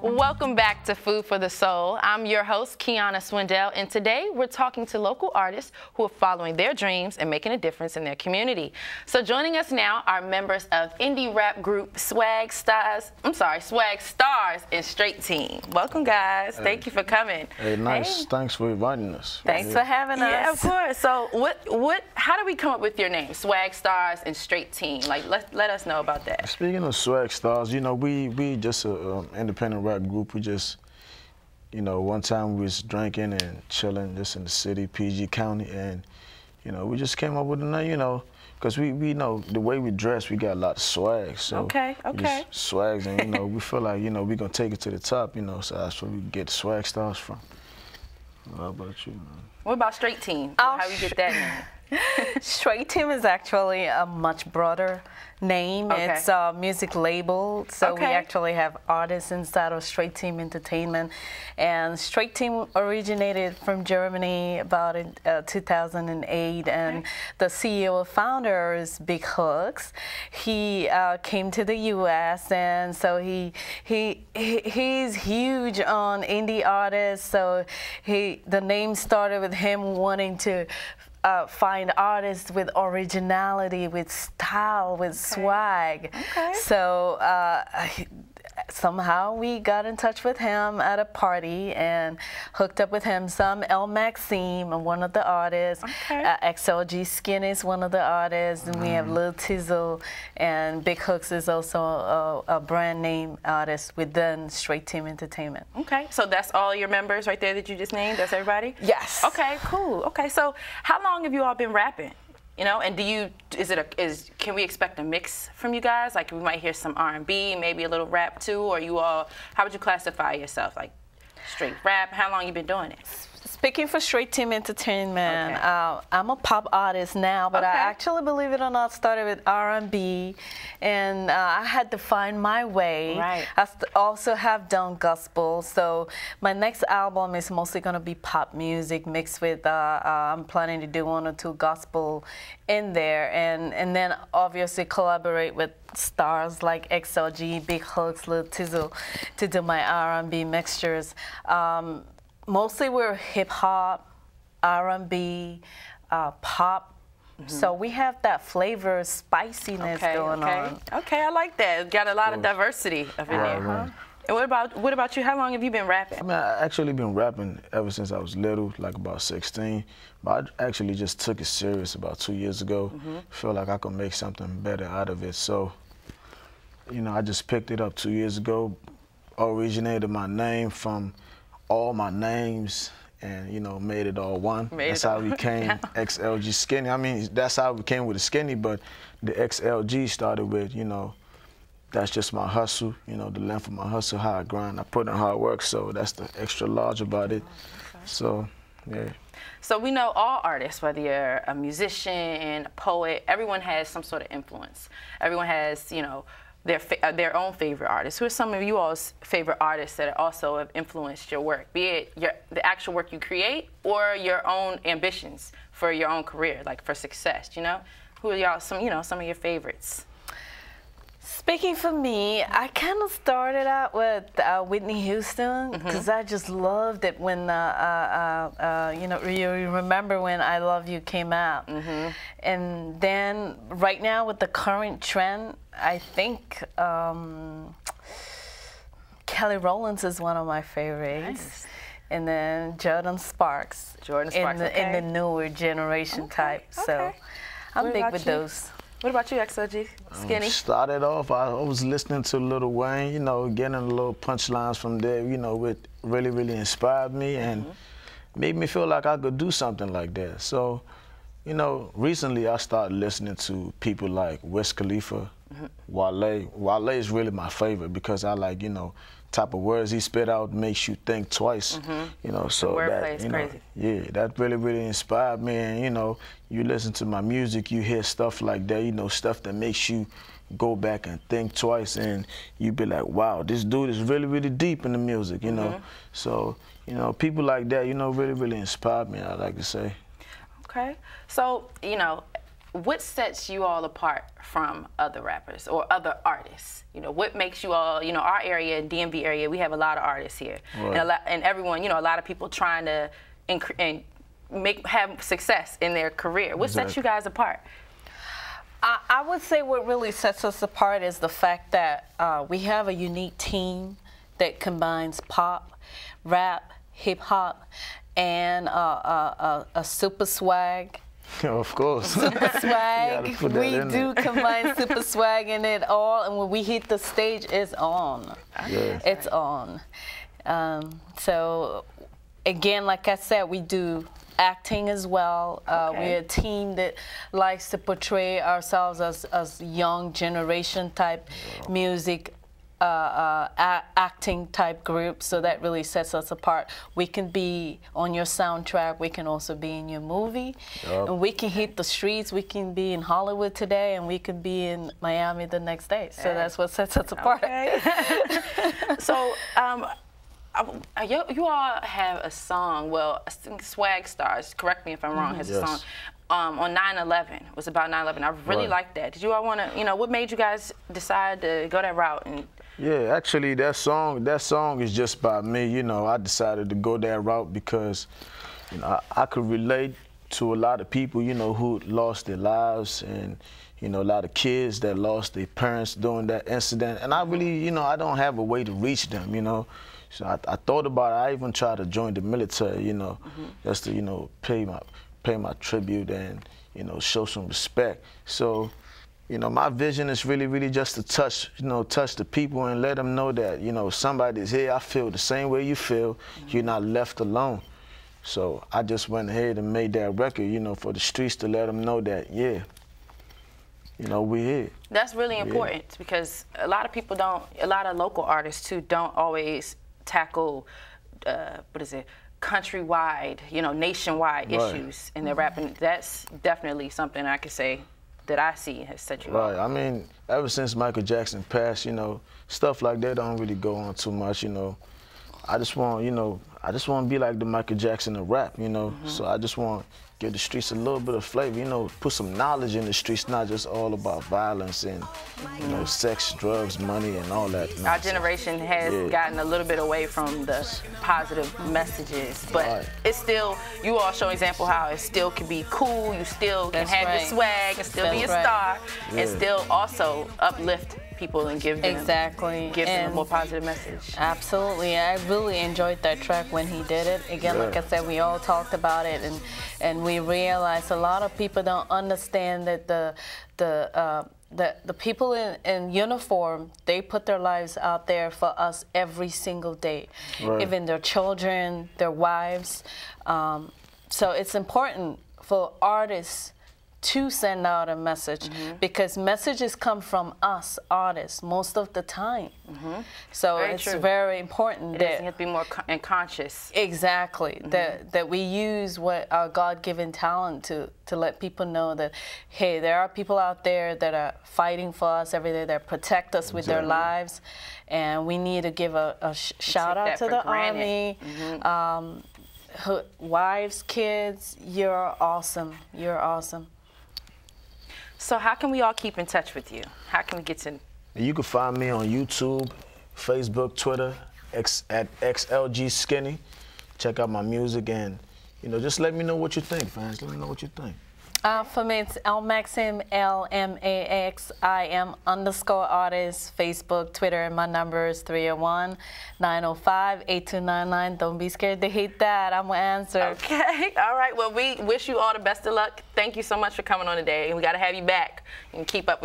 Welcome back to Food for the Soul. I'm your host, Kiana Swindell, and today we're talking to local artists who are following their dreams and making a difference in their community. So joining us now are members of indie rap group Swag Stars and Str8TEAM. Welcome, guys. Hey. Thank you for coming. Hey, nice. Hey. Thanks for inviting us. Thanks for having us. Yeah, of course. So how do we come up with your name, Swag Stars and Str8TEAM? Like, let us know about that. Speaking of Swag Stars, you know, we just an independent rap group. We just, you know, one time we was drinking and chilling just in the city, PG County, and, you know, we just came up with a name, you know, because we know the way we dress, we got a lot of swag. So okay. Swags, and, you know, we feel like, you know, we're going to take it to the top, you know, so that's where we get Swag Stars from. How about you, man? What about Str8TEAM? How you get that name? Str8TEAM is actually a much broader name. Okay. It's a music label, so we actually have artists inside of Str8TEAM Entertainment. And Str8TEAM originated from Germany about in 2008, and the CEO and founder is Big Hookz. He came to the U.S., and so he's huge on indie artists. So the name started with him wanting to find artists with originality, with style, with swag. So somehow we got in touch with him at a party and hooked up with him. Some L.Maxim, one of the artists. XLG Skenny is one of the artists. And we have Lil Tizzle, and Big Hookz is also a brand name artist within Str8TEAM Entertainment. Okay, so that's all your members right there that you just named? That's everybody? Yes. Okay, cool. Okay, so how long have you all been rapping? You know, and can we expect a mix from you guys? Like we might hear some R&B, maybe a little rap too, or you all, how would you classify yourself? Like straight rap? How long you been doing it? Speaking for Str8TEAM Entertainment, I'm a pop artist now, but I actually, believe it or not, started with R&B, and I had to find my way. I also have done gospel, so my next album is mostly going to be pop music mixed with, I'm planning to do 1 or 2 gospel in there, and then obviously collaborate with stars like XLG, Big Hookz, Lil Tizzle to do my R&B mixtures. Mostly we're hip-hop, R&B, pop. So we have that flavor, spiciness going on. Okay, I like that. Got a lot of diversity up in there. And what about you? How long have you been rapping? I mean, I actually been rapping ever since I was little, like about 16. But I actually just took it serious about 2 years ago. Feel like I could make something better out of it. So, you know, I just picked it up 2 years ago. Originated my name from all my names, and you know, made it all one. That's how we came XLG Skenny. I mean, that's how we came with the Skenny, but the XLG started with, you know, that's just my hustle, you know, the length of my hustle, how I grind, I put in hard work, so that's the extra large about it. So, yeah. So we know all artists, whether you're a musician, a poet, everyone has some sort of influence. Everyone has, you know, their own favorite artists. Who are some of you all's favorite artists that also have influenced your work, be it the actual work you create or your own ambitions for your own career, like for success, you know? Who are y'all, some of your favorites? Speaking for me, I kind of started out with Whitney Houston, because I just loved it when, you know, you remember when I Love You came out. And then right now with the current trend, I think Kelly Rowland is one of my favorites. And then Jordan Sparks. In the newer generation type. So I'm big with those. What about you, XLG Skenny? Started off, I was listening to Lil Wayne, you know, getting a little punchlines from there, you know, it really inspired me and made me feel like I could do something like that. So, you know, recently I started listening to people like Wiz Khalifa, Wale. Wale is really my favorite because I like, you know, type of words he spit out makes you think twice, you know, so that, you know, yeah, that really inspired me. And, you know, you listen to my music, you hear stuff like that, you know, stuff that makes you go back and think twice, and you be like, wow, this dude is really deep in the music, you know. So, you know, people like that, you know, really inspired me, I like to say. Okay, so, you know, what sets you all apart from other rappers or other artists? You know, what makes you all, you know, our area, DMV area, we have a lot of artists here. Right. And everyone, you know, a lot of people trying to have success in their career. What sets you guys apart? I would say what really sets us apart is the fact that we have a unique team that combines pop, rap, hip-hop, and a super swag. Of course. Super swag. We do combine super swag in it all, and when we hit the stage, it's on. Yes. It's on. So, again, like I said, we do acting as well. We're a team that likes to portray ourselves as young generation type music, acting type group, so that really sets us apart. We can be on your soundtrack, we can also be in your movie, and we can hit the streets. We can be in Hollywood today, and we can be in Miami the next day. So that's what sets us apart. So, you all have a song, well, I think Swag Stars, correct me if I'm wrong, has a song on 9/11. It was about 9/11. I really liked that. Did you all want to, you know, what made you guys decide to go that route? And yeah, actually, that song is just by me. You know, I decided to go that route because, you know, I could relate to a lot of people, you know, who lost their lives, and, you know, a lot of kids that lost their parents during that incident. And I really, you know, I don't have a way to reach them, you know. So I thought about it. I even tried to join the military, you know, just to, you know, pay my tribute and, you know, show some respect. So, you know, my vision is really just to touch the people and let them know that, you know, somebody's here. I feel the same way you feel. You're not left alone. So I just went ahead and made that record, you know, for the streets, to let them know that, yeah, you know, we're here. That's really important because a lot of people don't, a lot of local artists too don't always tackle, countrywide, you know, nationwide issues in their rapping. That's definitely something I could say that I see has set you Right. I mean, ever since Michael Jackson passed, you know, stuff like that don't really go on too much, you know. I just want to be like the Michael Jackson of rap, you know. So I just want to give the streets a little bit of flavor, you know, put some knowledge in the streets, not just all about violence and, you know, sex, drugs, money, and all that. Our generation has gotten a little bit away from the positive messages, but it's still, you all show an example how it still can be cool, you still can have your swag and still be a star, and still also uplift people and give them a more positive message. Absolutely. I really enjoyed that track when he did it. Again, like I said, we all talked about it, and we realized a lot of people don't understand that the people in uniform, they put their lives out there for us every single day, even their children, their wives. So it's important for artists to send out a message because messages come from us artists most of the time. So it's very important that you have to be more conscious. Exactly. That we use what our God-given talent to let people know that, hey, there are people out there that are fighting for us every day, that protect us with their lives, and we need to give a shout out to the Army. Wives, kids, you're awesome. You're awesome. So how can we all keep in touch with you? How can we get to? You can find me on YouTube, Facebook, Twitter, at XLG Skenny. Check out my music and, you know, just let me know what you think, fans. Let me know what you think. For me, it's L.Maxim, L.M.A.X.I.M _artist, Facebook, Twitter, and my number is 301-905-8299. Don't be scared to hit that. I'm going to answer. Okay. All right. Well, we wish you all the best of luck. Thank you so much for coming on today. And we got to have you back and keep up with